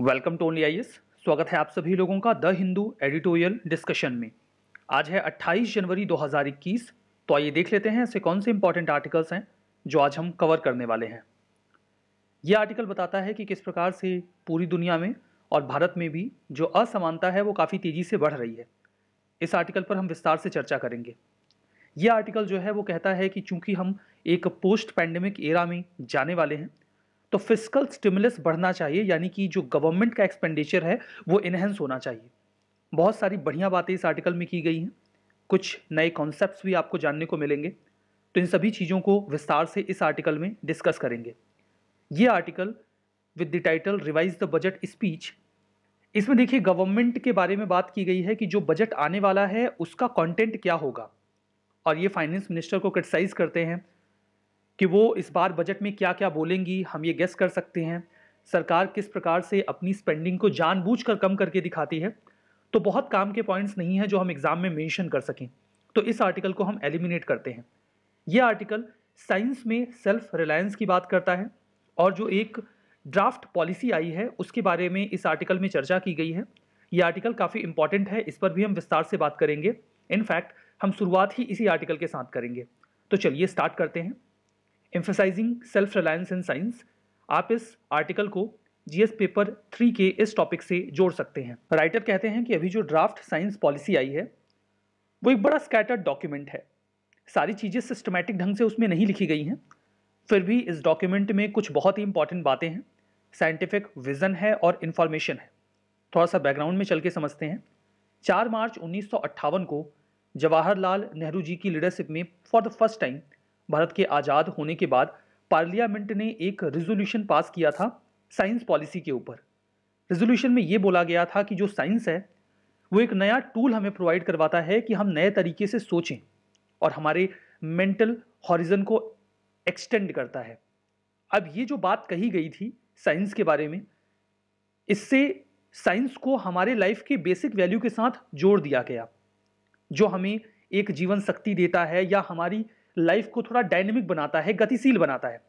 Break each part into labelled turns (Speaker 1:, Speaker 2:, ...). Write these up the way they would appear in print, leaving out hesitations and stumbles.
Speaker 1: Welcome to only IAS. स्वागत है आप सभी लोगों का द हिंदू एडिटोरियल डिस्कशन में। आज है 28 जनवरी 2021। तो आइए देख लेते हैं ऐसे कौन से इंपॉर्टेंट आर्टिकल्स हैं जो आज हम कवर करने वाले हैं। यह आर्टिकल बताता है कि किस प्रकार से पूरी दुनिया में और भारत में भी जो असमानता है वो काफ़ी तेज़ी से बढ़ रही है। इस आर्टिकल पर हम विस्तार से चर्चा करेंगे। यह आर्टिकल जो है वो कहता है कि चूंकि हम एक पोस्ट पैंडेमिक एरा में जाने वाले हैं तो फिस्कल स्टिमुलस बढ़ना चाहिए, यानी कि जो गवर्नमेंट का एक्सपेंडिचर है वो इनहेंस होना चाहिए। बहुत सारी बढ़िया बातें इस आर्टिकल में की गई हैं, कुछ नए कॉन्सेप्ट्स भी आपको जानने को मिलेंगे। तो इन सभी चीज़ों को विस्तार से इस आर्टिकल में डिस्कस करेंगे। ये article with the title revise the budget speech, इसमें देखिए गवर्नमेंट के बारे में बात की गई है कि जो बजट आने वाला है उसका कंटेंट क्या होगा, और ये फाइनेंस मिनिस्टर को क्रिटिसाइज करते हैं कि वो इस बार बजट में क्या क्या बोलेंगी। हम ये गेस कर सकते हैं सरकार किस प्रकार से अपनी स्पेंडिंग को जानबूझकर कम करके दिखाती है। तो बहुत काम के पॉइंट्स नहीं है जो हम एग्जाम में मेंशन कर सकें, तो इस आर्टिकल को हम एलिमिनेट करते हैं। यह आर्टिकल साइंस में सेल्फ रिलायंस की बात करता है, और जो एक ड्राफ्ट पॉलिसी आई है उसके बारे में इस आर्टिकल में चर्चा की गई है। यह आर्टिकल काफ़ी इंपॉर्टेंट है, इस पर भी हम विस्तार से बात करेंगे। इनफैक्ट हम शुरुआत ही इसी आर्टिकल के साथ करेंगे। तो चलिए स्टार्ट करते हैं। Emphasizing self reliance in science, आप इस आर्टिकल को जीएस पेपर 3 के इस टॉपिक से जोड़ सकते हैं। राइटर कहते हैं कि अभी जो ड्राफ्ट साइंस पॉलिसी आई है वो एक बड़ा स्कैटर्ड डॉक्यूमेंट है। सारी चीज़ें सिस्टमैटिक ढंग से उसमें नहीं लिखी गई हैं, फिर भी इस डॉक्यूमेंट में कुछ बहुत ही इंपॉर्टेंट बातें हैं, साइंटिफिक विजन है और इंफॉर्मेशन है। थोड़ा सा बैकग्राउंड में चल के समझते हैं। 4 मार्च 1958 को जवाहरलाल नेहरू जी की लीडरशिप में for the first time Bharat के आज़ाद होने के बाद पार्लियामेंट ने एक रेजोल्यूशन पास किया था साइंस पॉलिसी के ऊपर। रेजोल्यूशन में ये बोला गया था कि जो साइंस है वो एक नया टूल हमें प्रोवाइड करवाता है कि हम नए तरीके से सोचें, और हमारे मेंटल हॉरिजन को एक्सटेंड करता है। अब ये जो बात कही गई थी साइंस के बारे में, इससे साइंस को हमारे लाइफ के बेसिक वैल्यू के साथ जोड़ दिया गया, जो हमें एक जीवन शक्ति देता है या हमारी लाइफ को थोड़ा डायनेमिक बनाता है, गतिशील बनाता है।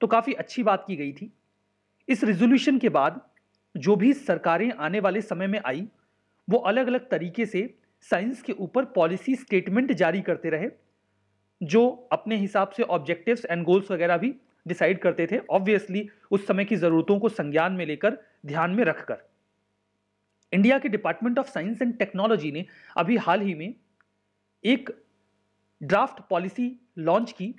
Speaker 1: तो काफ़ी अच्छी बात की गई थी। इस रिजोल्यूशन के बाद जो भी सरकारें आने वाले समय में आई वो अलग अलग तरीके से साइंस के ऊपर पॉलिसी स्टेटमेंट जारी करते रहे, जो अपने हिसाब से ऑब्जेक्टिव्स एंड गोल्स वगैरह भी डिसाइड करते थे, ऑब्वियसली उस समय की ज़रूरतों को संज्ञान में लेकर, ध्यान में रखकर। इंडिया के department of science and technology ने अभी हाल ही में एक ड्राफ्ट पॉलिसी लॉन्च की,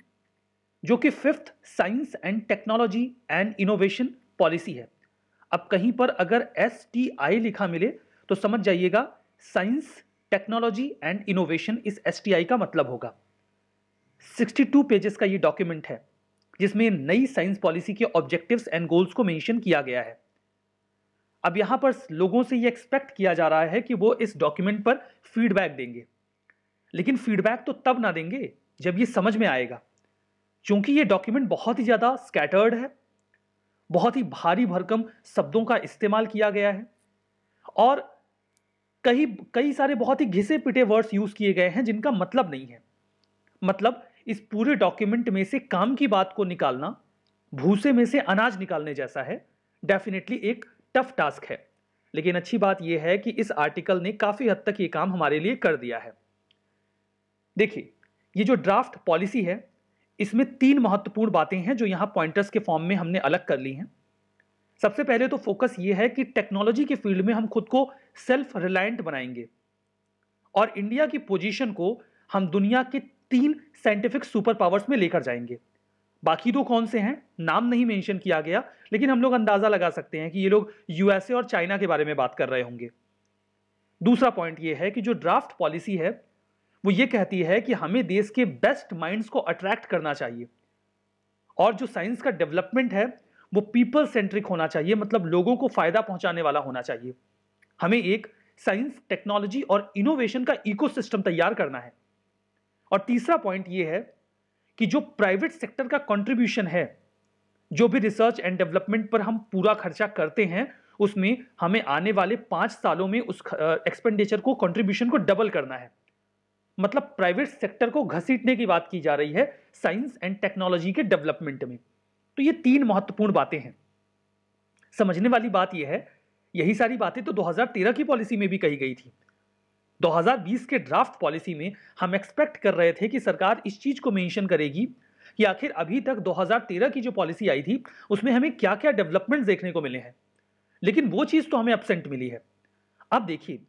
Speaker 1: जो कि 5th science and technology and innovation policy है। अब कहीं पर अगर STI लिखा मिले तो समझ जाइएगा साइंस टेक्नोलॉजी एंड इनोवेशन, इस STI का मतलब होगा। 62 पेजेस का ये डॉक्यूमेंट है जिसमें नई साइंस पॉलिसी के ऑब्जेक्टिव्स एंड गोल्स को मेंशन किया गया है। अब यहां पर लोगों से ये एक्सपेक्ट किया जा रहा है कि वो इस डॉक्यूमेंट पर फीडबैक देंगे, लेकिन फीडबैक तो तब ना देंगे जब ये समझ में आएगा, क्योंकि ये डॉक्यूमेंट बहुत ही ज़्यादा स्कैटर्ड है, बहुत ही भारी भरकम शब्दों का इस्तेमाल किया गया है, और कई सारे बहुत ही घिसे पिटे वर्ड्स यूज किए गए हैं जिनका मतलब नहीं है। मतलब इस पूरे डॉक्यूमेंट में से काम की बात को निकालना भूसे में से अनाज निकालने जैसा है। डेफिनेटली एक टफ टास्क है, लेकिन अच्छी बात यह है कि इस आर्टिकल ने काफी हद तक ये काम हमारे लिए कर दिया है। देखिए, ये जो ड्राफ्ट पॉलिसी है इसमें 3 महत्वपूर्ण बातें हैं जो यहां पॉइंटर्स के फॉर्म में हमने अलग कर ली हैं। सबसे पहले तो फोकस ये है कि टेक्नोलॉजी के फील्ड में हम खुद को सेल्फ रिलायंट बनाएंगे, और इंडिया की पोजीशन को हम दुनिया के 3 साइंटिफिक सुपर पावर्स में लेकर जाएंगे। बाकी 2 कौन से हैं नाम नहीं मेंशन किया गया, लेकिन हम लोग अंदाजा लगा सकते हैं कि ये लोग USA और चाइना के बारे में बात कर रहे होंगे। दूसरा पॉइंट ये है कि जो ड्राफ्ट पॉलिसी है वो ये कहती है कि हमें देश के बेस्ट माइंड्स को अट्रैक्ट करना चाहिए, और जो साइंस का डेवलपमेंट है वो पीपल सेंट्रिक होना चाहिए, मतलब लोगों को फायदा पहुंचाने वाला होना चाहिए। हमें एक साइंस, टेक्नोलॉजी और इनोवेशन का इकोसिस्टम तैयार करना है। और तीसरा पॉइंट ये है कि जो प्राइवेट सेक्टर का कंट्रीब्यूशन है, जो भी रिसर्च एंड डेवलपमेंट पर हम पूरा खर्चा करते हैं, उसमें हमें आने वाले 5 सालों में उस एक्सपेंडिचर को, कंट्रीब्यूशन को डबल करना है। मतलब प्राइवेट सेक्टर को घसीटने की बात की जा रही है साइंस एंड टेक्नोलॉजी के डेवलपमेंट में। तो ये 3 महत्वपूर्ण बातें हैं। समझने वाली बात यह है यही सारी बातें तो 2013 की पॉलिसी में भी कही गई थी। 2020 के ड्राफ्ट पॉलिसी में हम एक्सपेक्ट कर रहे थे कि सरकार इस चीज को मेंशन करेगी कि आखिर अभी तक 2013 की जो पॉलिसी आई थी उसमें हमें क्या क्या डेवलपमेंट देखने को मिले हैं, लेकिन वो चीज तो हमें एब्सेंट मिली है। अब देखिए,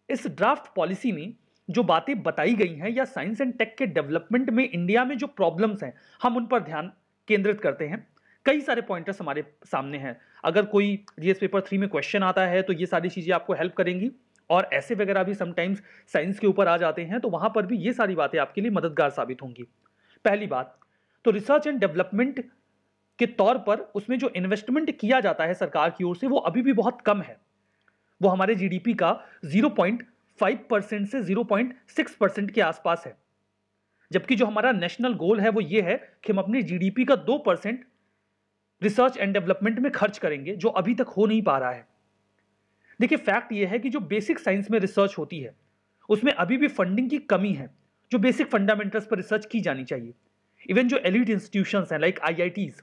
Speaker 1: इस ड्राफ्ट पॉलिसी में जो बातें बताई गई हैं या साइंस एंड टेक के डेवलपमेंट में इंडिया में जो प्रॉब्लम्स हैं हम उन पर ध्यान केंद्रित करते हैं। कई सारे पॉइंटर्स हमारे सामने हैं। अगर कोई जीएस पेपर 3 में क्वेश्चन आता है तो ये सारी चीजें आपको हेल्प करेंगी, और ऐसे वगैरह भी समटाइम्स साइंस के ऊपर आ जाते हैं तो वहां पर भी ये सारी बातें आपके लिए मददगार साबित होंगी। पहली बात तो रिसर्च एंड डेवलपमेंट के तौर पर उसमें जो इन्वेस्टमेंट किया जाता है सरकार की ओर से वो अभी भी बहुत कम है। वो हमारे जीडीपी का 0.5% से 0.6% के आसपास है, जबकि जो हमारा नेशनल गोल है वो ये है कि हम अपने जीडीपी का 2% रिसर्च एंड डेवलपमेंट में खर्च करेंगे, जो अभी तक हो नहीं पा रहा है। देखिए, फैक्ट ये है कि जो बेसिक साइंस में रिसर्च होती है उसमें अभी भी फंडिंग की कमी है। जो बेसिक फंडामेंटल्स पर रिसर्च की जानी चाहिए, इवन जो एलिट इंस्टीट्यूशंस हैं लाइक आईआईटीज,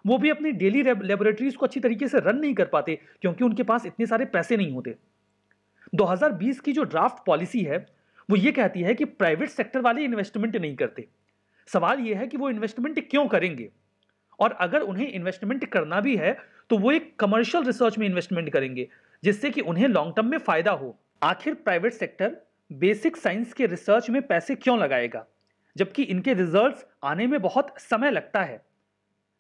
Speaker 1: वो भी अपनी डेली लेबोरेटरीज को अच्छी तरीके से रन नहीं कर पाते क्योंकि उनके पास इतने सारे पैसे नहीं होते। 2020 की जो ड्राफ्ट पॉलिसी है वो ये कहती है कि प्राइवेट सेक्टर वाले इन्वेस्टमेंट नहीं करते। सवाल ये है कि वो इन्वेस्टमेंट क्यों करेंगे, और अगर उन्हें इन्वेस्टमेंट करना भी है तो वो एक कमर्शियल रिसर्च में इन्वेस्टमेंट करेंगे जिससे कि उन्हें लॉन्ग टर्म में फायदा हो। आखिर प्राइवेट सेक्टर बेसिक साइंस के रिसर्च में पैसे क्यों लगाएगा जबकि इनके रिजल्ट्स आने में बहुत समय लगता है।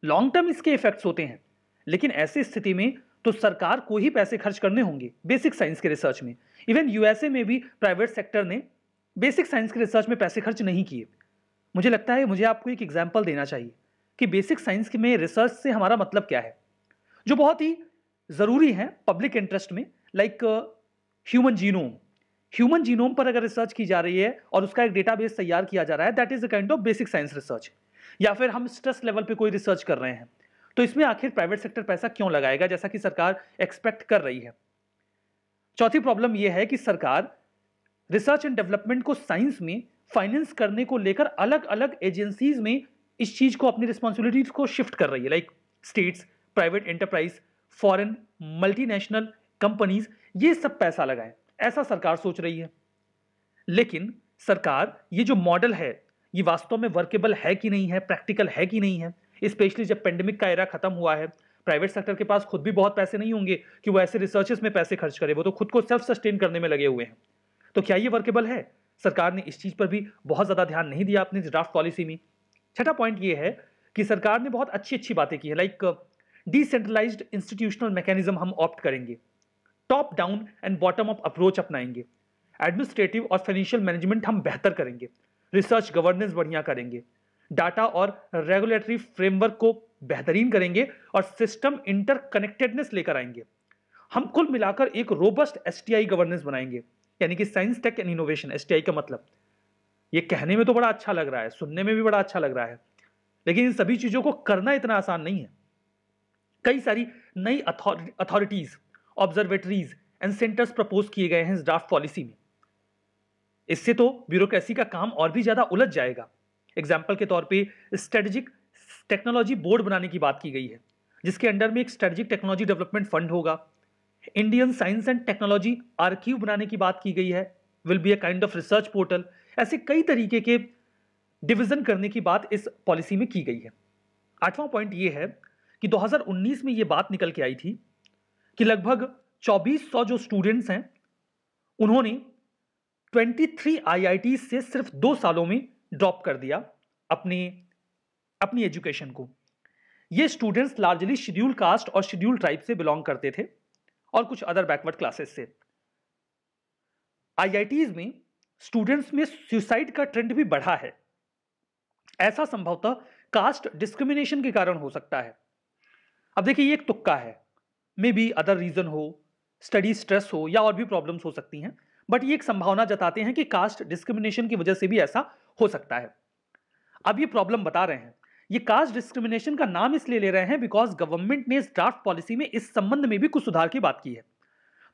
Speaker 1: लॉन्ग टर्म इसके इफेक्ट्स होते हैं, लेकिन ऐसी स्थिति में तो सरकार को ही पैसे खर्च करने होंगे बेसिक साइंस के रिसर्च में। इवन यूएसए में भी प्राइवेट सेक्टर ने बेसिक साइंस के रिसर्च में पैसे खर्च नहीं किए। मुझे लगता है मुझे आपको एक एग्जाम्पल देना चाहिए कि बेसिक साइंस में रिसर्च से हमारा मतलब क्या है, जो बहुत ही जरूरी है पब्लिक इंटरेस्ट में, लाइक ह्यूमन जीनोम पर अगर रिसर्च की जा रही है और उसका एक डेटाबेस तैयार किया जा रहा है, that is a kind of basic science research. या फिर हम स्ट्रेस लेवल पे कोई रिसर्च कर रहे हैं, तो इसमें आखिर प्राइवेट सेक्टर पैसा क्यों लगाएगा जैसा कि सरकार एक्सपेक्ट कर रही है। चौथी प्रॉब्लम यह है कि सरकार रिसर्च एंड डेवलपमेंट को साइंस में फाइनेंस करने को लेकर अलग अलग एजेंसीज में इस चीज को, अपनी रिस्पॉन्सिबिलिटीज को शिफ्ट कर रही है, like states, private enterprise, foreign multinational companies, ये सब पैसा लगाएं, ऐसा सरकार सोच रही है। लेकिन सरकार ये जो मॉडल है ये वास्तव में वर्केबल है कि नहीं है, प्रैक्टिकल है कि नहीं है, स्पेशली जब पेंडेमिक का एरा खत्म हुआ है। प्राइवेट सेक्टर के पास खुद भी बहुत पैसे नहीं होंगे कि वो ऐसे रिसर्चेस में पैसे खर्च करे, वो तो खुद को सेल्फ सस्टेन करने में लगे हुए हैं। तो क्या ये वर्केबल है? सरकार ने इस चीज पर भी बहुत ज्यादा ध्यान नहीं दिया अपनी ड्राफ्ट पॉलिसी में। छठा पॉइंट ये है कि सरकार ने बहुत अच्छी अच्छी बातें की है, लाइक डिसेंट्रलाइज्ड इंस्टीट्यूशनल मैकेनिज्म हम ऑप्ट करेंगे, top down and bottom up approach अपनाएंगे, एडमिनिस्ट्रेटिव और फाइनेंशियल मैनेजमेंट हम बेहतर करेंगे, रिसर्च गवर्नेंस बढ़िया करेंगे, डाटा और रेगुलेटरी फ्रेमवर्क को बेहतरीन करेंगे और सिस्टम इंटरकनेक्टेडनेस लेकर आएंगे। हम कुल मिलाकर एक रोबस्ट एसटीआई गवर्नेंस बनाएंगे, यानी कि science tech and innovation. STI का मतलब, ये कहने में तो बड़ा अच्छा लग रहा है, सुनने में भी बड़ा अच्छा लग रहा है, लेकिन इन सभी चीजों को करना इतना आसान नहीं है। कई सारी नई authorities, observatories and centres propose किए गए हैं इस ड्राफ्ट पॉलिसी में। इससे तो ब्यूरोक्रेसी का काम और भी ज्यादा उलझ जाएगा। एग्जाम्पल के तौर पे स्ट्रेटेजिक टेक्नोलॉजी बोर्ड बनाने की बात की गई है, जिसके अंडर में एक स्ट्रेटेजिक टेक्नोलॉजी डेवलपमेंट फंड होगा। Indian science and technology archive बनाने की बात की गई है, will be a kind of research portal. ऐसे कई तरीके के डिवीजन करने की बात इस पॉलिसी में की गई है। आठवां पॉइंट यह है कि 2019 में यह बात निकल के आई थी कि लगभग 2400 जो स्टूडेंट्स हैं उन्होंने 23 आईआईटी से सिर्फ 2 सालों में ड्रॉप कर दिया अपनी एजुकेशन को। ये स्टूडेंट्स लार्जली शेड्यूल कास्ट और शेड्यूल ट्राइब से बिलोंग करते थे और कुछ अदर बैकवर्ड क्लासेस से। आईआईटीज में स्टूडेंट्स में सुसाइड का ट्रेंड भी बढ़ा है। ऐसा संभवतः कास्ट डिस्क्रिमिनेशन के कारण हो सकता है। अब देखिए, ये एक तुक्का है, मे बी अदर रीजन हो, स्टडी स्ट्रेस हो या और भी प्रॉब्लम्स हो सकती हैं, बट ये एक संभावना जताते हैं कि कास्ट डिस्क्रिमिनेशन की वजह से भी ऐसा हो सकता है। अब ये प्रॉब्लम बता रहे हैं, ये कास्ट डिस्क्रिमिनेशन का नाम इसलिए ले रहे हैं बिकॉज गवर्नमेंट ने इस ड्राफ्ट पॉलिसी में इस संबंध में भी कुछ सुधार की बात की है।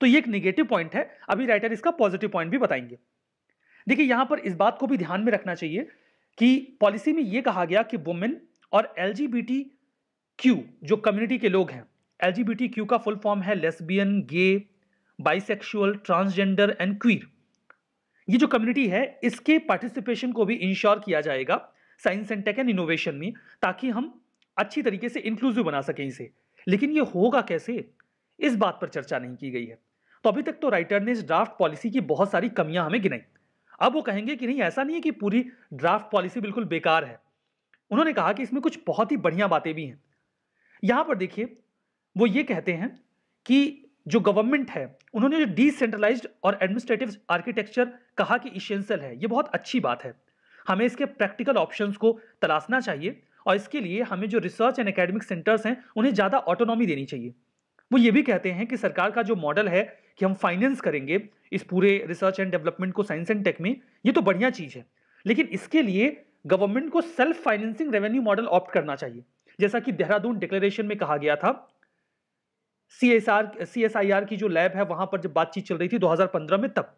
Speaker 1: तो ये एक नेगेटिव पॉइंट है, अभी राइटर इसका पॉजिटिव पॉइंट भी बताएंगे। देखिए, यहां पर इस बात को भी ध्यान में रखना चाहिए कि पॉलिसी में यह कहा गया कि वुमेन और एलजीबीटीक्यू जो कम्युनिटी के लोग हैं, LGBTQ का फुल फॉर्म है lesbian, gay, bisexual, transgender and queer. ये जो कम्युनिटी है इसके पार्टिसिपेशन को भी इंश्योर किया जाएगा science and tech and innovation में, ताकि हम अच्छी तरीके से इंक्लूसिव बना सकें इसे। लेकिन ये होगा कैसे, इस बात पर चर्चा नहीं की गई है। तो अभी तक तो राइटर ने इस ड्राफ्ट पॉलिसी की बहुत सारी कमियां हमें गिनाई। अब वो कहेंगे कि नहीं, ऐसा नहीं है कि पूरी ड्राफ्ट पॉलिसी बिल्कुल बेकार है। उन्होंने कहा कि इसमें कुछ बहुत ही बढ़िया बातें भी हैं। यहां पर देखिए, वो ये कहते हैं कि जो गवर्नमेंट है उन्होंने जो डिसेंट्रलाइज्ड और एडमिनिस्ट्रेटिव आर्किटेक्चर कहा कि इसेंशियल है, ये बहुत अच्छी बात है। हमें इसके प्रैक्टिकल ऑप्शंस को तलाशना चाहिए और इसके लिए हमें जो रिसर्च एंड एकेडमिक सेंटर्स हैं उन्हें ज़्यादा ऑटोनॉमी देनी चाहिए। वो ये भी कहते हैं कि सरकार का जो मॉडल है कि हम फाइनेंस करेंगे इस पूरे रिसर्च एंड डेवलपमेंट को साइंस एंड टेक में, ये तो बढ़िया चीज़ है, लेकिन इसके लिए गवर्नमेंट को self financing revenue model opt करना चाहिए, जैसा कि देहरादून डिक्लेरेशन में कहा गया था। CSIR की जो लैब है वहां पर जब बातचीत चल रही थी 2015 में तब,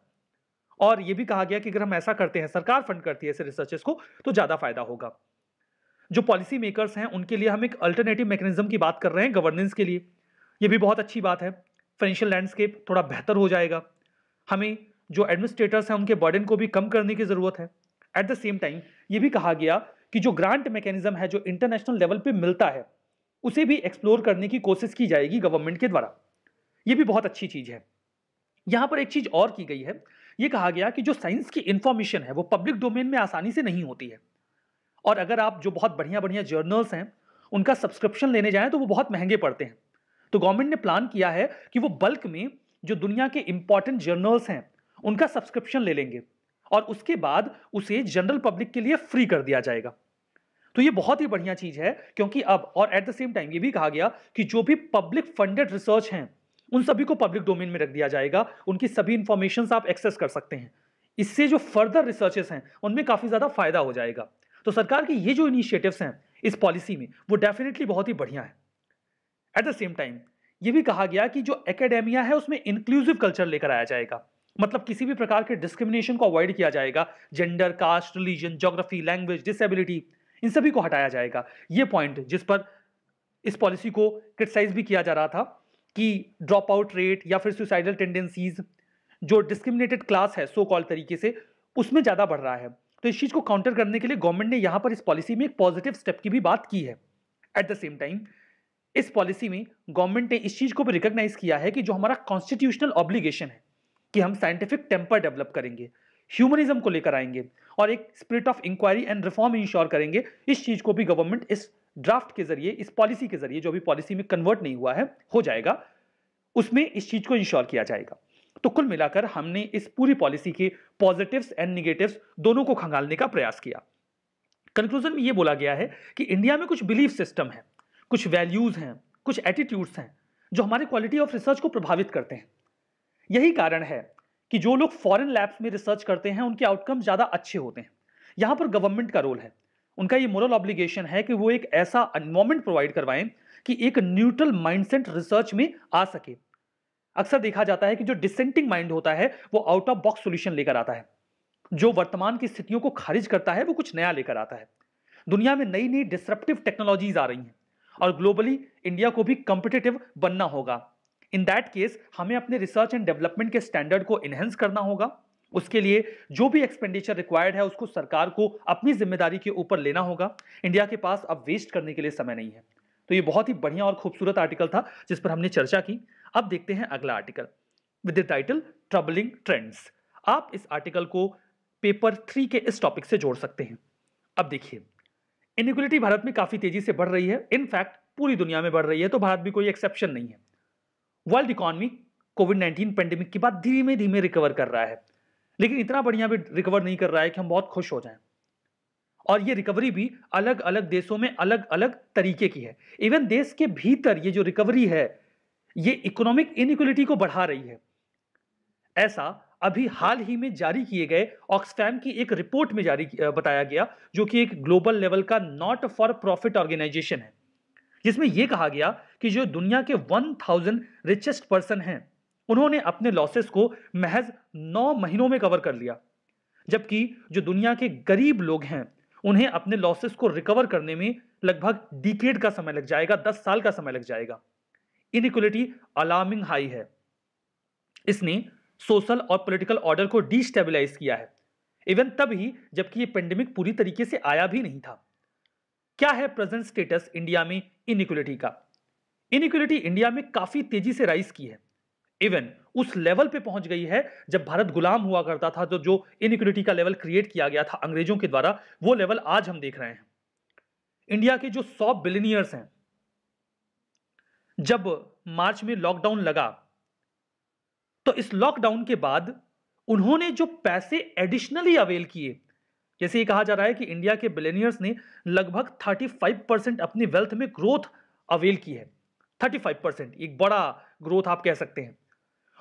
Speaker 1: और यह भी कहा गया कि अगर हम ऐसा करते हैं, सरकार फंड करती है ऐसे रिसर्चेस को, तो ज्यादा फायदा होगा। जो पॉलिसी मेकर्स हैं उनके लिए हम एक अल्टरनेटिव मैकेनिज्म की बात कर रहे हैं गवर्नेंस के लिए, यह भी बहुत अच्छी बात है। फाइनेंशियल लैंडस्केप थोड़ा बेहतर हो जाएगा। हमें जो एडमिनिस्ट्रेटर्स हैं उनके बर्डन को भी कम करने की जरूरत है। एट द सेम टाइम यह भी कहा गया कि जो ग्रांट मैकेनिज्म है जो इंटरनेशनल लेवल पे मिलता है उसे भी एक्सप्लोर करने की कोशिश की जाएगी गवर्नमेंट के द्वारा। यह भी बहुत अच्छी चीज है। यहां पर एक चीज और की गई है, यह कहा गया कि जो साइंस की इंफॉर्मेशन है वो पब्लिक डोमेन में आसानी से नहीं होती है, और अगर आप जो बहुत बढ़िया बढ़िया जर्नल्स हैं उनका सब्सक्रिप्शन लेने जाएं तो वो बहुत महंगे पड़ते हैं। तो गवर्नमेंट ने प्लान किया है कि वो बल्क में जो दुनिया के इंपॉर्टेंट जर्नल्स हैं उनका सब्सक्रिप्शन ले लेंगे और उसके बाद उसे जनरल पब्लिक के लिए फ्री कर दिया जाएगा। तो ये बहुत ही बढ़िया चीज है, क्योंकि अब और एट द सेम टाइम ये भी कहा गया कि जो भी पब्लिक फंडेड रिसर्च हैं उन सभी को पब्लिक डोमेन में रख दिया जाएगा, उनकी सभी इंफॉर्मेशन आप एक्सेस कर सकते हैं। इससे जो फर्दर रिसर्चेस हैं उनमें काफी ज्यादा फायदा हो जाएगा। तो सरकार की ये जो इनिशिएटिव्स हैं इस पॉलिसी में वो डेफिनेटली बहुत ही बढ़िया है। एट द सेम टाइम ये भी कहा गया कि जो एकेडेमिया है उसमें इंक्लूसिव कल्चर लेकर आया जाएगा, मतलब किसी भी प्रकार के डिस्क्रिमिनेशन को अवॉइड किया जाएगा। Gender, caste, religion, geography, language, disability, इन सभी को हटाया जाएगा। ये पॉइंट जिस पर इस पॉलिसी को क्रिटिसाइज भी किया जा रहा था कि ड्रॉप आउट रेट या फिर सुसाइडल टेंडेंसीज, जो डिस्क्रिमिनेटेड क्लास है सो कॉल्ड तरीके से, उसमें ज्यादा बढ़ रहा है। तो इस चीज को काउंटर करने के लिए गवर्नमेंट ने यहां पर इस पॉलिसी में एक पॉजिटिव स्टेप की भी बात की है। एट द सेम टाइम इस पॉलिसी में गवर्नमेंट ने इस चीज को भी रिकॉग्नाइज किया है कि जो हमारा कॉन्स्टिट्यूशनल ऑब्लिगेशन है कि हम साइंटिफिक टेम्पर डेवलप करेंगे, ह्यूमनिज्म को लेकर आएंगे और एक spirit of inquiry and reform ensure करेंगे। इस चीज को भी गवर्नमेंट इस ड्राफ्ट के जरिए, इस पॉलिसी के जरिए, जो भी पॉलिसी में कन्वर्ट नहीं हुआ है हो जाएगा, उसमें इस चीज को इंश्योर किया जाएगा। तो कुल मिलाकर हमने इस पूरी पॉलिसी के पॉजिटिव्स एंड निगेटिव्स दोनों को खंगालने का प्रयास किया। कंक्लूजन में यह बोला गया है कि इंडिया में कुछ बिलीफ सिस्टम है, कुछ वैल्यूज हैं, कुछ एटीट्यूड्स हैं जो हमारी क्वालिटी ऑफ रिसर्च को प्रभावित करते हैं। यही कारण है कि जो लोग फॉरेन लैब्स में रिसर्च करते हैं उनके आउटकम ज्यादा अच्छे होते हैं। यहां पर गवर्नमेंट का रोल है, उनका ये मोरल ऑब्लिगेशन है कि वो एक ऐसा एनवायरमेंट प्रोवाइड करवाएं कि एक न्यूट्रल माइंडसेट रिसर्च में आ सके। अक्सर देखा जाता है कि जो डिसेंटिंग माइंड होता है वो आउट ऑफ बॉक्स सॉल्यूशन लेकर आता है, जो वर्तमान की स्थितियों को खारिज करता है वो कुछ नया लेकर आता है। दुनिया में नई नई डिसरप्टिव टेक्नोलॉजीज आ रही हैं और ग्लोबली इंडिया को भी कॉम्पिटिटिव बनना होगा। इन दैट केस हमें अपने रिसर्च एंड डेवलपमेंट के स्टैंडर्ड को इनहेंस करना होगा। उसके लिए जो भी एक्सपेंडिचर रिक्वायर्ड है उसको सरकार को अपनी जिम्मेदारी के ऊपर लेना होगा। इंडिया के पास अब वेस्ट करने के लिए समय नहीं है। तो ये बहुत ही बढ़िया और खूबसूरत आर्टिकल था जिस पर हमने चर्चा की। अब देखते हैं अगला article with the title troubling trends. आप इस आर्टिकल को पेपर 3 के इस टॉपिक से जोड़ सकते हैं। अब देखिए, इनइक्वालिटी भारत में काफी तेजी से बढ़ रही है, इनफैक्ट पूरी दुनिया में बढ़ रही है, तो भारत भी कोई एक्सेप्शन नहीं है। वर्ल्ड इकोनॉमी कोविड-19 पेंडेमिक के बाद धीमे धीमे रिकवर कर रहा है, लेकिन इतना बढ़िया भी रिकवर नहीं कर रहा है कि हम बहुत खुश हो जाएं। और ये रिकवरी भी अलग अलग देशों में अलग अलग तरीके की है। इवन देश के भीतर ये जो रिकवरी है ये इकोनॉमिक इनइक्वालिटी को बढ़ा रही है। ऐसा अभी हाल ही में जारी किए गए ऑक्सफैम की एक रिपोर्ट में बताया गया, जो कि एक ग्लोबल लेवल का नॉट फॉर प्रॉफिट ऑर्गेनाइजेशन है, जिसमें यह कहा गया कि जो दुनिया के 1000 रिचेस्ट पर्सन हैं उन्होंने अपने लॉसेस को महज 9 महीनों में कवर कर लिया, जबकि जो दुनिया के गरीब लोग हैं उन्हें अपने लॉसेस को रिकवर करने में लगभग डिकेड का समय लग जाएगा, 10 साल का समय लग जाएगा। इनइक्वलिटी अलार्मिंग हाई है। इसने सोशल और पॉलिटिकल ऑर्डर को डिस्टेबलाइज किया है, इवन तभी जबकि ये पेंडेमिक पूरी तरीके से आया भी नहीं था। क्या है प्रेजेंट स्टेटस इंडिया में इनइक्वलिटी का? इनइक्वलिटी इंडिया में काफी तेजी से राइज की है, इवन उस लेवल पे पहुंच गई है जब भारत गुलाम हुआ करता था। तो जो इनइक्वलिटी का लेवल क्रिएट किया गया था अंग्रेजों के द्वारा, वो लेवल आज हम देख रहे हैं। इंडिया के जो 100 बिलियनियर्स हैं, जब मार्च में लॉकडाउन लगा तो इस लॉकडाउन के बाद उन्होंने जो पैसे एडिशनली अवेल किए, जैसे ये कहा जा रहा है कि इंडिया के बिलियनियर्स ने लगभग 35% अपनी वेल्थ में ग्रोथ अवेल की है। 35% एक बड़ा ग्रोथ आप कह सकते हैं।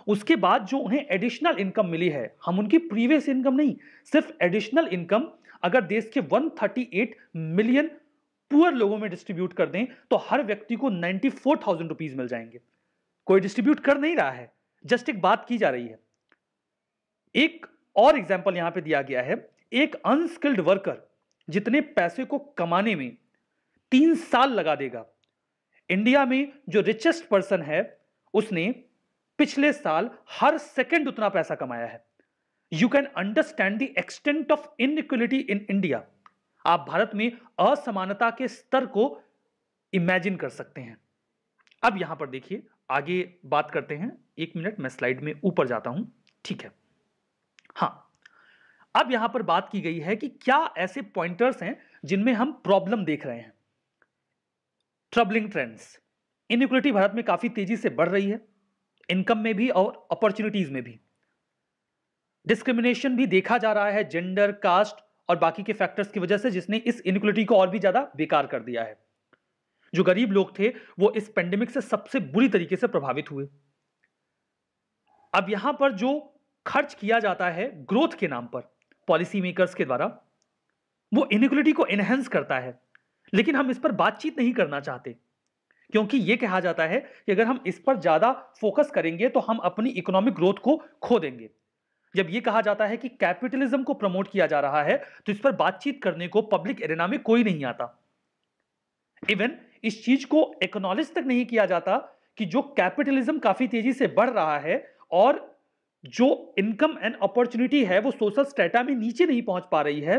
Speaker 1: उसके बाद जो उन्हें एडिशनल इनकम मिली है, हम उनकी प्रीवियस इनकम नहीं, सिर्फ एडिशनल इनकम अगर देश के 138 मिलियन पुअर लोगों में डिस्ट्रीब्यूट कर दें तो हर व्यक्ति को 94,000 रुपीज मिल जाएंगे। कोई डिस्ट्रीब्यूट कर नहीं रहा है, जस्ट एक बात की जा रही है। एक और एग्जांपल यहां पे दिया गया है, एक अनस्किल्ड वर्कर जितने पैसे को कमाने में 3 साल लगा देगा, इंडिया में जो रिचेस्ट पर्सन है उसने पिछले साल हर सेकंड उतना पैसा कमाया है। You can understand the extent of inequality in India. आप भारत में असमानता के स्तर को इमेजिन कर सकते हैं। अब यहां पर देखिए, आगे बात करते हैं। 1 मिनट, मैं स्लाइड में ऊपर जाता हूं, ठीक है। हां, अब यहां पर बात की गई है कि क्या ऐसे पॉइंटर्स हैं जिनमें हम प्रॉब्लम देख रहे हैं। ट्रबलिंग ट्रेंड्स, इनइक्वलिटी भारत में काफी तेजी से बढ़ रही है, इनकम में भी और अपॉर्चुनिटीज में भी। डिस्क्रिमिनेशन भी देखा जा रहा है जेंडर, कास्ट और बाकी के फैक्टर्स की वजह से, जिसने इस इनइक्वलिटी को और भी ज्यादा बेकार कर दिया है। जो गरीब लोग थे वो इस पेंडेमिक से सबसे बुरी तरीके से प्रभावित हुए। अब यहां पर जो खर्च किया जाता है ग्रोथ के नाम पर पॉलिसी मेकर्स के द्वारा, वो इनइक्वलिटी को एनहेंस करता है, लेकिन हम इस पर बातचीत नहीं करना चाहते, क्योंकि यह कहा जाता है कि अगर हम इस पर ज्यादा फोकस करेंगे तो हम अपनी इकोनॉमिक ग्रोथ को खो देंगे। जब यह कहा जाता है कि कैपिटलिज्म को प्रमोट किया जा रहा है तो इस पर बातचीत करने को पब्लिक एरेना में कोई नहीं आता। इवन इस चीज को एक्नॉलेज तक नहीं किया जाता कि जो कैपिटलिज्म काफी तेजी से बढ़ रहा है और जो इनकम एंड अपॉर्चुनिटी है वो सोशल स्टेटा में नीचे नहीं पहुंच पा रही है,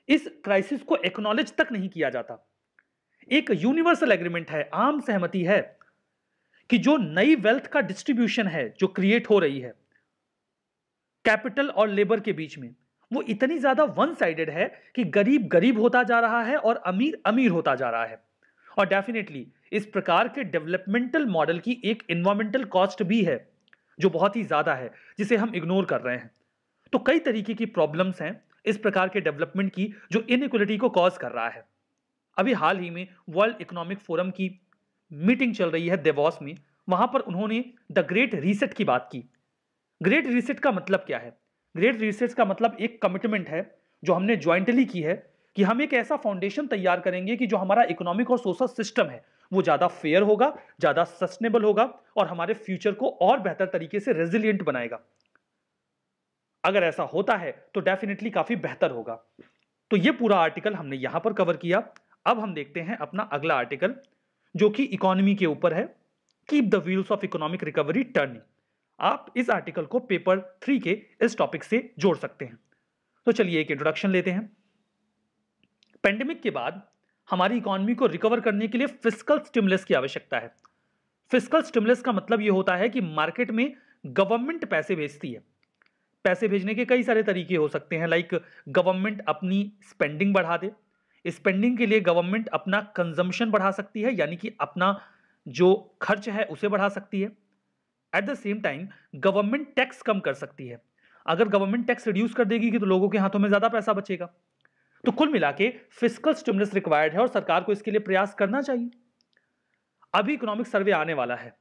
Speaker 1: इस क्राइसिस को एक्नॉलेज तक नहीं किया जाता। एक यूनिवर्सल एग्रीमेंट है, आम सहमति है कि जो नई वेल्थ का डिस्ट्रीब्यूशन है जो क्रिएट हो रही है कैपिटल और लेबर के बीच में, वो इतनी ज्यादा वन साइडेड है कि गरीब गरीब होता जा रहा है और अमीर अमीर होता जा रहा है। और डेफिनेटली इस प्रकार के डेवलपमेंटल मॉडल की एक एनवायरमेंटल कॉस्ट भी है जो बहुत ही ज्यादा है, जिसे हम इग्नोर कर रहे हैं। तो कई तरीके की प्रॉब्लम्स हैं इस प्रकार के डेवलपमेंट की जो इनइक्वलिटी को कॉज कर रहा है। अभी हाल ही में वर्ल्ड इकोनॉमिक फोरम की मीटिंग चल रही है देवोस में, वहां पर उन्होंने द ग्रेट रीसेट की बात की। ग्रेट रीसेट का मतलब क्या है? ग्रेट रीसेट का मतलब एक कमिटमेंट है जो हमने ज्वाइंटली की है कि हम एक ऐसा फाउंडेशन तैयार करेंगे कि जो हमारा इकोनॉमिक और सोशल सिस्टम है वो ज्यादा फेयर होगा, ज्यादा सस्टेनेबल होगा और हमारे फ्यूचर को और बेहतर तरीके से रेजिलिएंट बनाएगा। अगर ऐसा होता है तो डेफिनेटली काफी बेहतर होगा। तो ये पूरा आर्टिकल हमने यहां पर कवर किया। अब हम देखते हैं अपना अगला आर्टिकल जो कि इकोनॉमी के ऊपर है, keep the wheels of economic recovery turning. आप इस आर्टिकल को पेपर 3 के इस टॉपिक से जोड़ सकते हैं। तो चलिए एक इंट्रोडक्शन लेते हैं। पेंडेमिक के बाद हमारी इकोनॉमी को रिकवर करने के लिए फिस्कल स्टिमुलस की आवश्यकता है। फिस्कल स्टिमुलस का मतलब यह होता है कि मार्केट में गवर्नमेंट पैसे भेजती है। पैसे भेजने के कई सारे तरीके हो सकते हैं, लाइक गवर्नमेंट अपनी स्पेंडिंग बढ़ा दे। स्पेंडिंग के लिए गवर्नमेंट अपना कंजम्पशन बढ़ा सकती है, यानी कि अपना जो खर्च है उसे बढ़ा सकती है। At the same time government tax कम कर सकती है। अगर गवर्नमेंट टैक्स रिड्यूस कर देगी तो लोगों के हाथों में ज्यादा पैसा बचेगा। तो कुल मिला के फिस्कल स्टिमुलस रिक्वायर्ड है और सरकार को इसके लिए प्रयास करना चाहिए। अभी इकोनॉमिक सर्वे आने वाला है।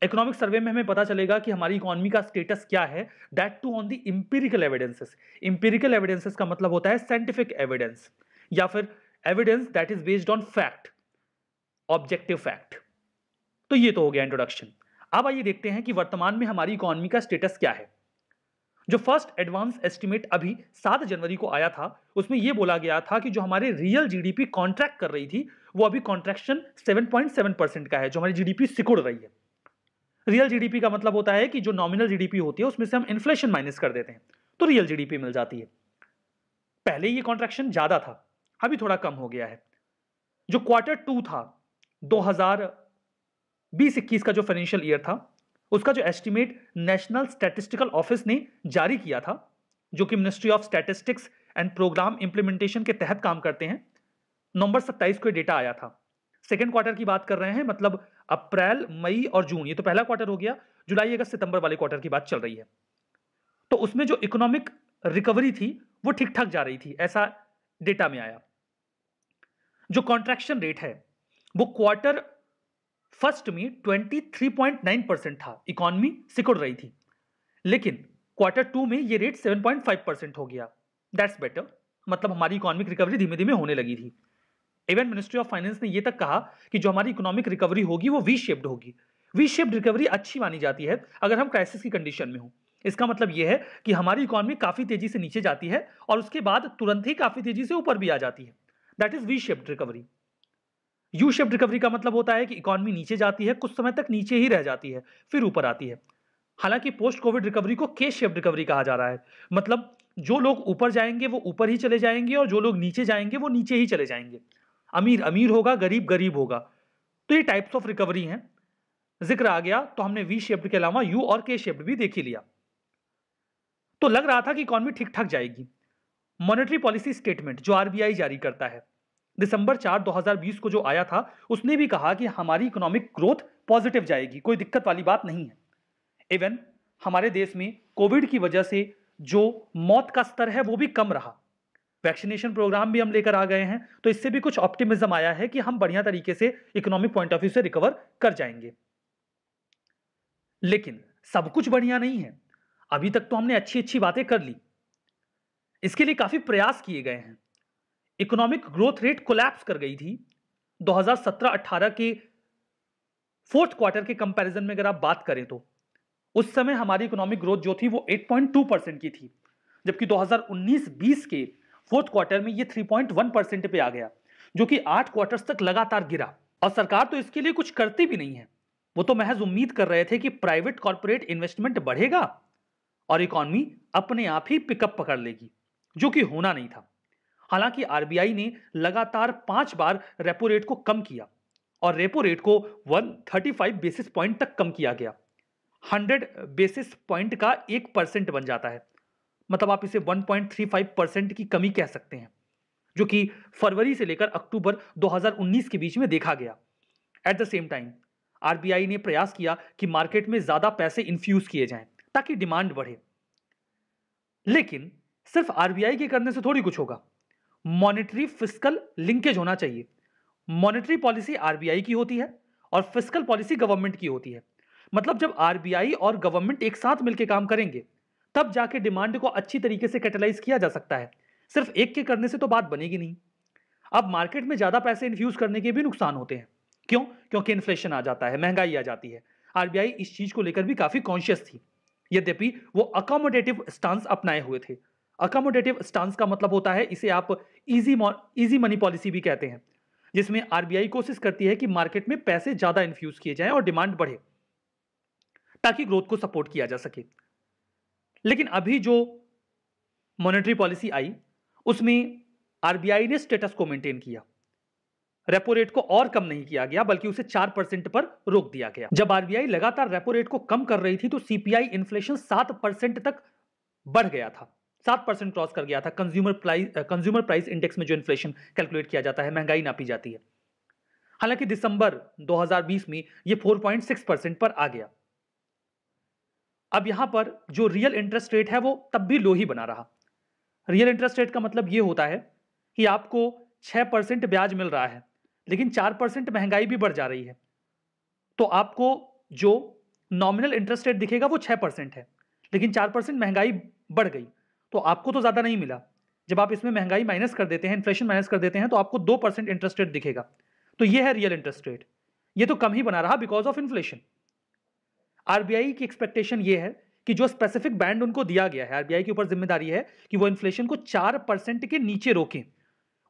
Speaker 1: इकोनॉमिक सर्वे में हमें पता चलेगा कि हमारी इकोनॉमी का स्टेटस क्या है, that too on the empirical evidences. Empirical evidences का मतलब होता है साइंटिफिक एविडेंस या फिर evidence that is based on fact, objective fact. तो ये तो हो गया इंट्रोडक्शन। अब आइए देखते हैं कि वर्तमान में हमारी इकोनॉमी का स्टेटस क्या है। जो फर्स्ट एडवांस एस्टिमेट अभी 7 जनवरी को आया था, उसमें यह बोला गया था कि जो हमारे रियल जीडीपी कॉन्ट्रैक्ट कर रही थी वो अभी कॉन्ट्रैक्शन 7.7% का है, जो हमारी जीडीपी सिकुड़ रही है। रियल जीडीपी का मतलब होता है कि जो नॉमिनल जीडीपी होती है उसमें से हम इन्फ्लेशन माइनस कर देते हैं तो रियल जीडीपी मिल जाती है। पहले ये कॉन्ट्रैक्शन ज्यादा था, अभी थोड़ा कम हो गया है। जो क्वार्टर 2 था 2020-21 का जो फाइनेंशियल ईयर था, उसका जो एस्टिमेट नेशनल स्टैटिस्टिकल ऑफिस ने जारी किया था, जो कि ministry of statistics and programme implementation के तहत काम करते हैं, नवंबर 27 को डेटा आया था। सेकेंड क्वार्टर की बात कर रहे हैं, मतलब अप्रैल, मई और जून, ये तो पहला क्वार्टर हो गया। जुलाई, अगस्त, सितंबर वाले क्वार्टर की बात चल रही है। तो उसमें जो इकोनॉमिक रिकवरी थी वो ठीक ठाक जा रही थी, ऐसा डेटा में आया। जो कॉन्ट्रैक्शन रेट है वो क्वार्टर फर्स्ट में 23.9% था, इकोनॉमी सिकुड़ रही थी। लेकिन क्वार्टर 2 में ये रेट 7.5% हो गया। दैट्स बेटर, मतलब हमारी इकोनॉमिक रिकवरी धीमे धीमे होने लगी थी। इवन मिनिस्ट्री ऑफ फाइनेंस ने यह तक कहा कि जो हमारी इकोनॉमिक रिकवरी होगी वो वी शेप्ड होगी। वी शेप्ड रिकवरी अच्छी मानी जाती है अगर हम क्राइसिस की कंडीशन में हो। इसका मतलब यह है कि हमारी इकोनॉमी काफी तेजी से नीचे जाती है और उसके बाद तुरंत ही काफी तेजी से ऊपर भी आ जाती है। That is V shaped recovery. U shaped recovery का मतलब होता है कि इकोनॉमी नीचे जाती है, कुछ समय तक नीचे ही रह जाती है, फिर ऊपर आती है। हालांकि पोस्ट कोविड रिकवरी को के शेप्ड रिकवरी कहा जा रहा है, मतलब जो लोग ऊपर जाएंगे वो ऊपर ही चले जाएंगे और जो लोग नीचे जाएंगे वो नीचे ही चले जाएंगे। अमीर अमीर होगा, गरीब गरीब होगा। तो ये टाइप्स ऑफ रिकवरी हैं। जिक्र आ गया तो हमने वी शेप्ड के अलावा यू और के शेप्ड भी देख ही लिया। तो लग रहा था कि इकोनॉमी ठीक ठाक जाएगी। मॉनेटरी पॉलिसी स्टेटमेंट जो आरबीआई जारी करता है, दिसंबर 4, 2020 को जो आया था, उसने भी कहा कि हमारी इकोनॉमिक ग्रोथ पॉजिटिव जाएगी, कोई दिक्कत वाली बात नहीं है। इवन हमारे देश में कोविड की वजह से जो मौत का स्तर है वो भी कम रहा। वैक्सीनेशन प्रोग्राम भी हम लेकर आ गए हैं, तो इससे भी कुछ ऑप्टिमिज्म आया है कि हम बढ़िया तरीके से इकोनॉमिक पॉइंट ऑफ व्यू से रिकवर कर जाएंगे। लेकिन सब कुछ बढ़िया नहीं है। अभी तक तो हमने अच्छी अच्छी बातें कर ली, इसके लिए काफी प्रयास किए गए हैं। इकोनॉमिक ग्रोथ रेट कोलैप्स कर गई थी 2017-18 के फोर्थ क्वार्टर के कंपैरिजन में। अगर आप बात करें तो उस समय हमारी इकोनॉमिक ग्रोथ जो थी वो 8.2% की थी, जबकि 2019-20 के फोर्थ क्वार्टर में ये 3.1% पे आ गया, जो कि 8 क्वार्टर्स तक लगातार गिरा। और सरकार तो इसके लिए कुछ करती भी नहीं है। वो तो महज उम्मीद कर रहे थे कि प्राइवेट कॉर्पोरेट इन्वेस्टमेंट बढ़ेगा और इकोनॉमी अपने आप ही पिकअप पकड़ लेगी, जो कि होना नहीं था। हालांकि आरबीआई ने लगातार 5 बार रेपो रेट को कम किया और रेपो रेट को 135 बेसिस पॉइंट तक कम किया गया। 100 बेसिस पॉइंट का 1% बन जाता है, मतलब आप इसे 1.35% की कमी कह सकते हैं, जो कि फरवरी से लेकर अक्टूबर 2019 के बीच में देखा गया। Eight the same time RBI ने प्रयास किया कि मार्केट में ज्यादा पैसे इन्फ्यूज किए जाएं ताकि डिमांड बढ़े। लेकिन सिर्फ आरबीआई के करने से थोड़ी कुछ होगा। मॉनेटरी फिस्कल लिंकेज होना चाहिए। मॉनेटरी पॉलिसी आरबीआई की होती है और फिस्कल पॉलिसी गवर्नमेंट की होती है। मतलब जब आरबीआई और गवर्नमेंट एक साथ मिलकर काम करेंगे तब जाके डिमांड को अच्छी तरीके से कैटलाइज किया जा सकता है। सिर्फ एक के करने से तो बात बनेगी नहीं। अब मार्केट में ज्यादा पैसे इन्फ्यूज करने के भी नुकसान होते हैं। क्यों? क्योंकि इन्फ्लेशन आ जाता है, महंगाई आ जाती है। आरबीआई इस चीज को लेकर भी काफी कॉन्शियस थी, यद्यपि वो अकोमोडेटिव स्टांस अपनाए हुए थे। अकोमोडेटिव स्टांस का मतलब होता है, इसे आप इजी मनी पॉलिसी भी कहते हैं, जिसमें आरबीआई कोशिश करती है कि मार्केट में पैसे ज्यादा इन्फ्यूज किए जाएं और डिमांड बढ़े ताकि ग्रोथ को सपोर्ट किया जा सके। लेकिन अभी जो मॉनेटरी पॉलिसी आई उसमें आरबीआई ने स्टेटस को मेंटेन किया। रेपो रेट को और कम नहीं किया गया, बल्कि उसे 4% पर रोक दिया गया। जब आरबीआई लगातार रेपो रेट को कम कर रही थी तो सीपीआई इन्फ्लेशन 7% तक बढ़ गया था, 7% क्रॉस कर गया था। कंज्यूमर प्राइस इंडेक्स में जो इन्फ्लेशन कैलकुलेट किया जाता है, महंगाई नापी जाती है। हालांकि दिसंबर 2020 में यह 4.6% पर आ गया। अब यहां पर जो रियल इंटरेस्ट रेट है वो तब भी लो ही बना रहा। रियल इंटरेस्ट रेट का मतलब यह होता है कि आपको 6% ब्याज मिल रहा है, लेकिन 4% महंगाई भी बढ़ जा रही है, तो आपको जो नॉमिनल इंटरेस्ट रेट दिखेगा वो 6% है, लेकिन 4% महंगाई बढ़ गई, तो आपको तो ज्यादा नहीं मिला। जब आप इसमें महंगाई माइनस कर देते हैं, इन्फ्लेशन माइनस कर देते हैं, तो आपको 2% इंटरेस्ट रेट दिखेगा। तो यह है रियल इंटरेस्ट रेट। यह तो कम ही बना रहा बिकॉज ऑफ इन्फ्लेशन। आरबीआई की एक्सपेक्टेशन यह है कि जो स्पेसिफिक बैंड उनको दिया गया है, आरबीआई के ऊपर जिम्मेदारी है कि वो इन्फ्लेशन को 4% के नीचे रोकें।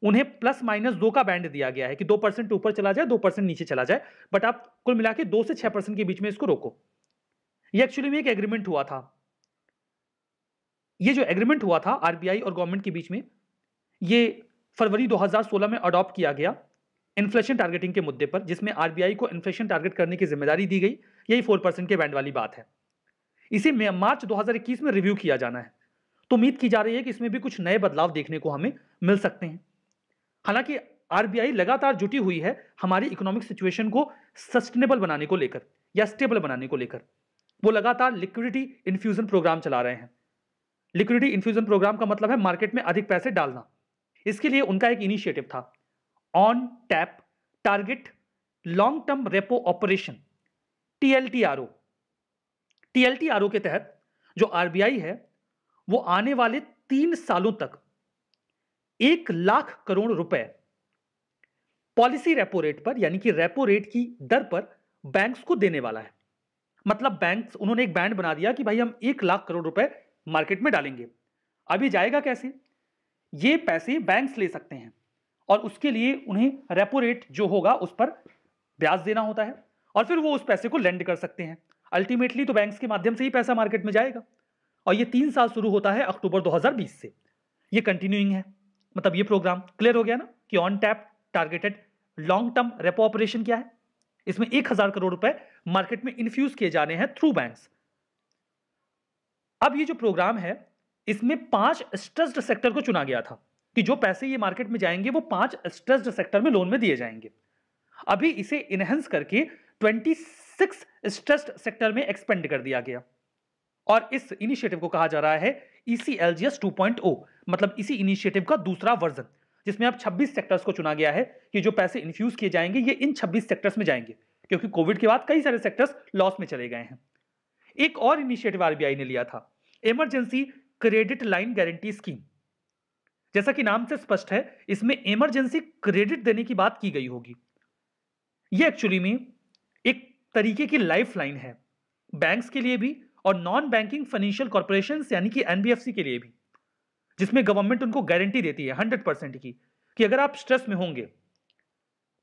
Speaker 1: उन्हें +-2 का बैंड दिया गया है कि 2% ऊपर चला जाए, 2% नीचे चला जाए, बट आप कुल मिला के 2 से 6% के बीच में इसको रोको। ये एक्चुअली में एक एग्रीमेंट हुआ था। ये जो एग्रीमेंट हुआ था आरबीआई और गवर्नमेंट के बीच में, ये फरवरी 2016 में अडॉप्ट किया गया इन्फ्लेशन टारगेटिंग के मुद्दे पर, जिसमें आरबीआई को इन्फ्लेशन टारगेट करने की जिम्मेदारी दी गई। यही 4% के बैंड वाली बात है। इसे मार्च 2021 में रिव्यू किया जाना है, तो उम्मीद की जा रही है कि इसमें भी कुछ नए बदलाव देखने को हमें मिल सकते हैं। हालांकि आरबीआई लगातार जुटी हुई है हमारी इकोनॉमिक सिचुएशन को सस्टेनेबल बनाने को लेकर या स्टेबल बनाने को लेकर। वो लगातार लिक्विडिटी इन्फ्यूजन प्रोग्राम चला रहे हैं। लिक्विडिटी इन्फ्यूजन प्रोग्राम का मतलब है मार्केट में अधिक पैसे डालना। इसके लिए उनका एक इनिशिएटिव था, on tap target long term repo operation, TLTRO. TLTRO के तहत जो आरबीआई है वो आने वाले 3 सालों तक 1 लाख करोड़ रुपए पॉलिसी रेपो रेट पर, यानी कि रेपो रेट की दर पर बैंक्स को देने वाला है। मतलब बैंक्स, उन्होंने एक बैंड बना दिया कि भाई हम 1 लाख करोड़ रुपए मार्केट में डालेंगे। अभी जाएगा कैसे? ये पैसे बैंक्स ले सकते हैं और उसके लिए उन्हें रेपो रेट जो होगा उस पर ब्याज देना होता है और फिर वो उस पैसे को लेंड कर सकते हैं। अल्टीमेटली तो बैंक्स के माध्यम से ही पैसा मार्केट में जाएगा और ये 3 साल शुरू होता है अक्टूबर 2020 से। ये कंटिन्यूइंग है। मतलब ये प्रोग्राम क्लियर हो गया ना कि on tap targeted long term repo operation क्या है। इसमें 1000 करोड़ रुपए मार्केट में इन्फ्यूज किए जाने हैं थ्रू बैंक्स। अब ये जो प्रोग्राम है इसमें 5 स्ट्रेस्ड सेक्टर को चुना गया था कि जो पैसे ये मार्केट में जाएंगे वो 5 स्ट्रेस्ड सेक्टर में लोन में दिए जाएंगे। अभी इसे इनहेंस करके 26 स्ट्रेस्ड सेक्टर में एक्सपेंड कर दिया गया और इस इनिशिएटिव को कहा जा रहा है ECLGS 2.0, मतलब इसी इनिशिएटिव का दूसरा वर्जन, जिसमें अब 26 सेक्टर्स को चुना गया है कि जो पैसे इन्फ्यूज किए जाएंगे ये इन 26 सेक्टर्स में जाएंगे, क्योंकि कोविड के बाद कई सारे सेक्टर्स लॉस में चले गए हैं। एक और इनिशिएटिव आरबीआई ने लिया था, emergency credit line guarantee scheme. जैसा कि नाम से स्पष्ट है, इसमें इमरजेंसी क्रेडिट देने की बात की गई होगी। यह एक्चुअली में एक तरीके की लाइफ लाइन है बैंक्स के लिए भी और नॉन बैंकिंग फाइनेंशियल कॉर्पोरेशंस यानी कि एनबीएफसी के लिए भी, जिसमें गवर्नमेंट उनको गारंटी देती है 100% की कि अगर आप स्ट्रेस में होंगे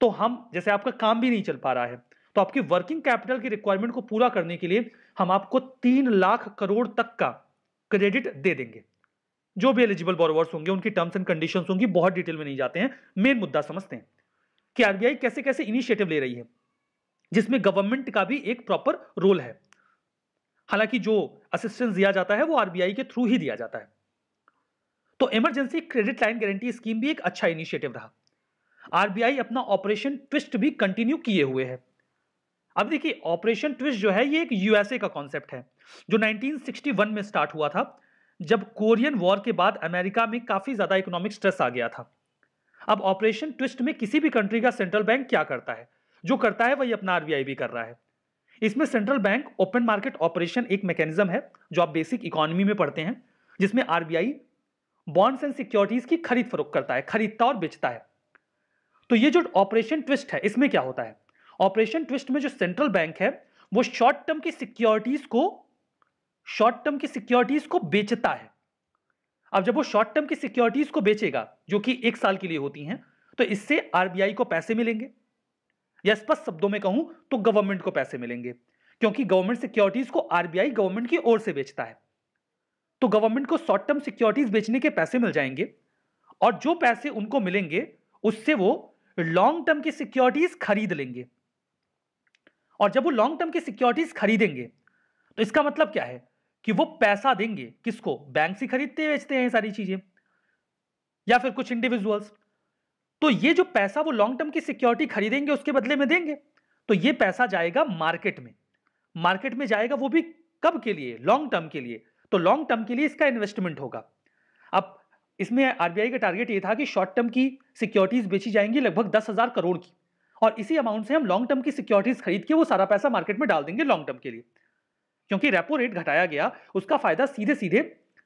Speaker 1: तो हम, जैसे आपका काम भी नहीं चल पा रहा है, तो आपकी वर्किंग कैपिटल की रिक्वायरमेंट को पूरा करने के लिए हम आपको 3 लाख करोड़ तक का क्रेडिट दे देंगे। जो भी एलिजिबल बोरोवर्स होंगे उनकी टर्म्स एंड कंडीशंस होंगी, बहुत डिटेल में नहीं जाते हैं, मेन मुद्दा समझते हैं कि आरबीआई कैसे कैसे इनिशिएटिव ले रही है जिसमें गवर्नमेंट का भी एक प्रॉपर रोल है। हालांकि जो असिस्टेंस दिया जाता है वो आरबीआई के थ्रू ही दिया जाता है। तो emergency credit line guarantee scheme भी एक अच्छा इनिशिएटिव रहा। आरबीआई अपना ऑपरेशन ट्विस्ट भी कंटिन्यू किए हुए है। अब देखिए, ऑपरेशन ट्विस्ट जो है ये एक यूएसए का कॉन्सेप्ट है जो 1961 में स्टार्ट हुआ था, जब कोरियन वॉर के बाद अमेरिका में काफी ज्यादा इकोनॉमिक स्ट्रेस आ गया था। अब ऑपरेशन ट्विस्ट में किसी भी कंट्री का सेंट्रल बैंक क्या करता है, जो करता है वही अपना आरबीआई भी कर रहा है। इसमें central bank open market operation एक मैकेनिज्म है जो आप बेसिक इकोनॉमी में पढ़ते हैं, जिसमें आरबीआई बॉन्ड्स एंड सिक्योरिटीज की खरीद फरोख्त करता है, खरीदता और बेचता है। तो ये जो ऑपरेशन ट्विस्ट है इसमें क्या होता है, ऑपरेशन ट्विस्ट में जो सेंट्रल बैंक है वो शॉर्ट टर्म की सिक्योरिटीज को बेचता है। अब जब वो शॉर्ट टर्म की सिक्योरिटीज को बेचेगा जो कि 1 साल के लिए होती हैं, तो इससे आरबीआई को पैसे मिलेंगे, या स्पष्ट शब्दों में कहूं तो गवर्नमेंट को पैसे मिलेंगे, क्योंकि गवर्नमेंट सिक्योरिटीज को आरबीआई गवर्नमेंट की ओर से बेचता है। तो गवर्नमेंट को शॉर्ट टर्म सिक्योरिटीज बेचने के पैसे मिल जाएंगे और जो पैसे उनको मिलेंगे उससे वो लॉन्ग टर्म की सिक्योरिटीज खरीद लेंगे। और जब वो लॉन्ग टर्म की सिक्योरिटीज खरीदेंगे तो इसका मतलब क्या है कि वो पैसा देंगे किसको, बैंक से खरीदते बेचते हैं ये सारी चीजें, या फिर कुछ इंडिविजुअल्स। तो ये जो पैसा वो लॉन्ग टर्म की सिक्योरिटी खरीदेंगे उसके बदले में देंगे, तो ये पैसा जाएगा मार्केट में। मार्केट में जाएगा वो भी कब के लिए, लॉन्ग टर्म के लिए। तो लॉन्ग टर्म के लिए इसका इन्वेस्टमेंट होगा। अब इसमें आरबीआई का टारगेट ये था कि शॉर्ट टर्म की सिक्योरिटीज बेची जाएंगी लगभग 10,000 करोड़ की, और इसी अमाउंट से हम लॉन्ग टर्म की सिक्योरिटीज खरीद के वो सारा पैसा मार्केट में डाल देंगे लॉन्ग टर्म के लिए। क्योंकि रेपो रेट घटाया गया, उसका फायदा सीधे सीधे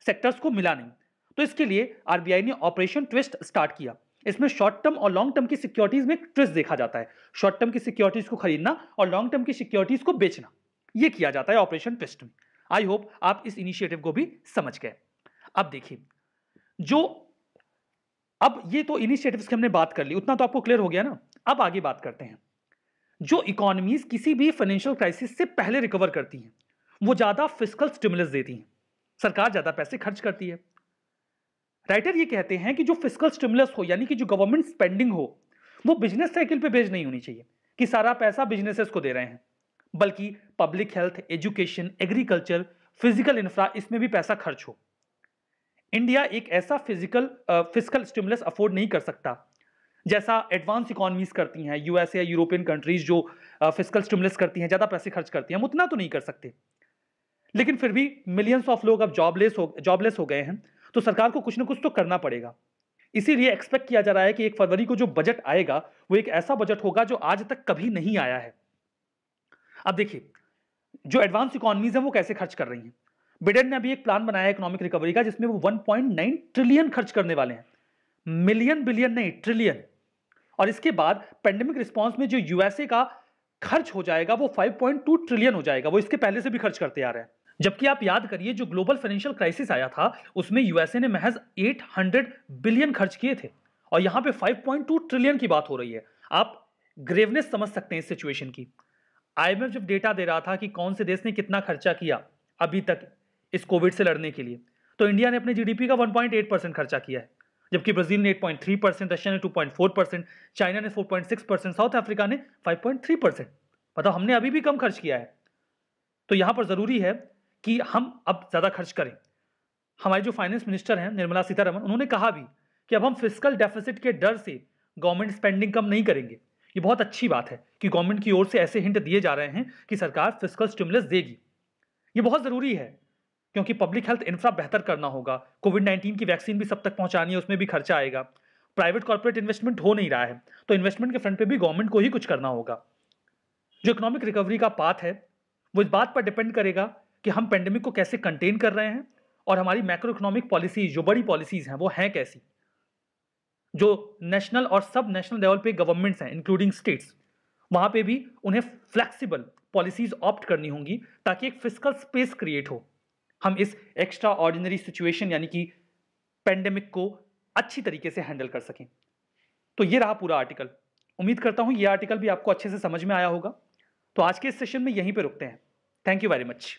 Speaker 1: सेक्टर्स को मिला नहीं, तो इसके लिए आरबीआई ने ऑपरेशन ट्विस्ट स्टार्ट किया। इसमें शॉर्ट टर्म और लॉन्ग टर्म की सिक्योरिटीज में ट्विस्ट देखा जाता है, शॉर्ट टर्म की सिक्योरिटीज को खरीदना और लॉन्ग टर्म की सिक्योरिटीज को बेचना, यह किया जाता है ऑपरेशन ट्विस्ट में। आई होप आप इस इनिशिएटिव को भी समझ गए। अब देखिए, जो अब ये तो इनिशिएटिव्स की हमने बात कर ली, उतना तो आपको क्लियर हो गया ना। अब आगे बात करते हैं। जो इकोनॉमीज किसी भी फाइनेंशियल क्राइसिस से पहले रिकवर करती हैं, वो ज्यादा फिस्कल स्टिमुलस देती हैं, सरकार ज्यादा पैसे खर्च करती है। राइटर ये कहते हैं कि जो फिस्कल स्टिमुलस हो, यानी कि जो गवर्नमेंट स्पेंडिंग हो, वो बिजनेस साइकिल पे बेस्ड नहीं होनी चाहिए कि सारा पैसा बिजनेसेस को दे रहे हैं, बल्कि public health, education, agriculture, physical infra, इसमें भी पैसा खर्च हो। इंडिया एक ऐसा फिजिकल स्टिमुलस अफोर्ड नहीं कर सकता जैसा एडवांस इकोनॉमीज करती हैं, यूएसए या यूरोपियन कंट्रीज जो फिजिकल स्टिमुलस करती हैं, ज्यादा पैसे खर्च करती हैं, हम उतना तो नहीं कर सकते। लेकिन फिर भी मिलियंस ऑफ लोग अब जॉबलेस हो गए हैं, तो सरकार को कुछ ना कुछ तो करना पड़ेगा। इसीलिए एक्सपेक्ट किया जा रहा है कि 1 फरवरी को जो बजट आएगा वो एक ऐसा बजट होगा जो आज तक कभी नहीं आया है। अब देखिए, जो एडवांस इकोनॉमीज हैं वो कैसे खर्च कर रही हैं। बिडेन ने अभी एक प्लान बनाया है इकोनॉमिक रिकवरी का, जिसमें वो 1.9 ट्रिलियन खर्च करने वाले हैं, मिलियन बिलियन नहीं, ट्रिलियन। और इसके बाद पेंडेमिक रिस्पांस में जो यूएसए का खर्च हो जाएगा वो 5.2 ट्रिलियन हो जाएगा। वो इसके पहले से भी खर्च करते आ रहे हैं। जबकि आप याद करिए, जो ग्लोबल फाइनेंशियल क्राइसिस आया था उसमें यूएसए ने महज 800 बिलियन खर्च किए थे, और यहां पे 5.2 ट्रिलियन की बात हो रही है। आप ग्रेवनेस समझ सकते हैं इस सिचुएशन की। आईएमएफ जब डेटा दे रहा था कि कौन से देश ने कितना खर्चा किया अभी तक इस कोविड से लड़ने के लिए, तो इंडिया ने अपने जीडीपी का 1.8% खर्चा किया है, जबकि ब्राजील ने 8.3%, रशिया ने 2.4%, चाइना ने 4.6%, साउथ अफ्रीका ने 5.3%। बताओ, हमने अभी भी कम खर्च किया है। तो यहां पर जरूरी है कि हम अब ज्यादा खर्च करें। हमारे जो फाइनेंस मिनिस्टर हैं निर्मला सीतारमण, उन्होंने कहा भी कि अब हम फिस्कल डेफिसिट के डर से गवर्नमेंट स्पेंडिंग कम नहीं करेंगे। ये बहुत अच्छी बात है कि गवर्नमेंट की ओर से ऐसे हिंट दिए जा रहे हैं कि सरकार फिस्कल स्टिमुलस देगी। ये बहुत जरूरी है, क्योंकि पब्लिक हेल्थ इंफ्रा बेहतर करना होगा। कोविड-19 की वैक्सीन भी सब तक पहुंचानी है, उसमें भी खर्चा आएगा। प्राइवेट कॉर्पोरेट इन्वेस्टमेंट हो नहीं रहा है, तो इन्वेस्टमेंट के फ्रंट पे भी गवर्नमेंट को ही कुछ करना होगा। जो इकोनॉमिक रिकवरी का पाथ है वो इस बात पर डिपेंड करेगा कि हम पेंडेमिक को कैसे कंटेन कर रहे हैं, और हमारी मैक्रो इकोनॉमिक पॉलिसीज, जो बड़ी पॉलिसीज हैं, वो हैं कैसी। जो नेशनल और सब नेशनल लेवल पे गवर्नमेंट्स हैं इंक्लूडिंग स्टेट्स, वहां पे भी उन्हें फ्लेक्सिबल पॉलिसीज ऑप्ट करनी होंगी ताकि एक फिस्कल स्पेस क्रिएट हो, हम इस एक्स्ट्रा ऑर्डिनरी सिचुएशन यानी कि पेंडेमिक को अच्छी तरीके से हैंडल कर सकें। तो ये रहा पूरा आर्टिकल। उम्मीद करता हूं ये आर्टिकल भी आपको अच्छे से समझ में आया होगा। तो आज के इस सेशन में यहीं पे रुकते हैं। Thank you very much.